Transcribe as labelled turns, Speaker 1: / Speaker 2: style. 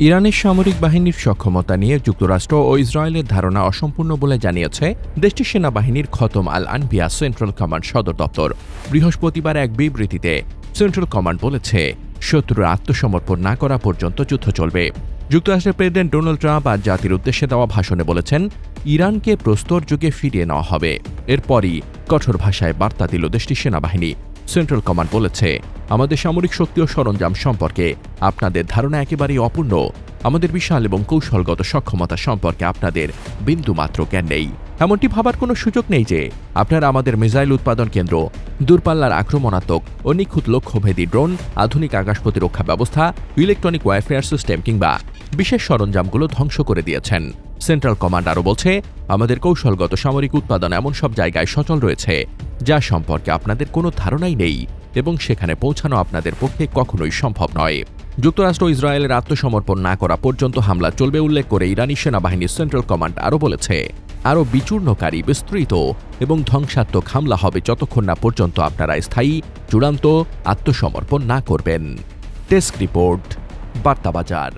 Speaker 1: ইরানের সামরিক বাহিনীর সক্ষমতা নিয়ে যুক্তরাষ্ট্র ও ইসরায়েলের ধারণা অসম্পূর্ণ বলে জানিয়েছে দেশটির সেনাবাহিনীর খতম আল আনবিয়া সেন্ট্রাল কমান্ড সদর দপ্তর। বৃহস্পতিবার এক বিবৃতিতে সেন্ট্রাল কমান্ড বলেছে, শত্রুর আত্মসমর্পণ না করা পর্যন্ত যুদ্ধ চলবে। যুক্তরাষ্ট্রের প্রেসিডেন্ট ডোনাল্ড ট্রাম্প আজ জাতির উদ্দেশ্যে দেওয়া ভাষণে বলেছেন, ইরানকে প্রস্তর যুগে ফিরিয়ে নেওয়া হবে। এরপরই কঠোর ভাষায় বার্তা দিল দেশটির সেনাবাহিনী। সেন্ট্রাল কমান্ড বলেছে, আমাদের সামরিক শক্তি ও সরঞ্জাম সম্পর্কে আপনাদের ধারণা একেবারেই অপূর্ণ। আমাদের বিশাল এবং কৌশলগত সক্ষমতা সম্পর্কে আপনাদের বিন্দুমাত্র জ্ঞান নেই। এমনটি ভাবার কোনো সুযোগ নেই যে আপনারা আমাদের মিসাইল উৎপাদন কেন্দ্র, দূরপাল্লার আক্রমণাত্মক ও নিখুঁত লক্ষ্যভেদী ড্রোন, আধুনিক আকাশ প্রতিরক্ষা ব্যবস্থা, ইলেকট্রনিক ওয়ারফেয়ার সিস্টেম কিংবা বিশেষ সরঞ্জামগুলো ধ্বংস করে দিয়েছেন। সেন্ট্রাল কমান্ড আরও বলছে, আমাদের কৌশলগত সামরিক উৎপাদন এমন সব জায়গায় সচল রয়েছে যা সম্পর্কে আপনাদের কোনো ধারণাই নেই এবং সেখানে পৌঁছানো আপনাদের পক্ষে কখনোই সম্ভব নয়। যুক্তরাষ্ট্র ইসরায়েলের আত্মসমর্পণ না করা পর্যন্ত হামলা চলবে উল্লেখ করে ইরানি সেনাবাহিনীর সেন্ট্রাল কমান্ড আরও বলেছে, আরও বিচূর্ণকারী, বিস্তৃত এবং ধ্বংসাত্মক হামলা হবে যতক্ষণ না পর্যন্ত আপনারা স্থায়ী, চূড়ান্ত আত্মসমর্পণ না করবেন। Desk report, বার্তাবাজার।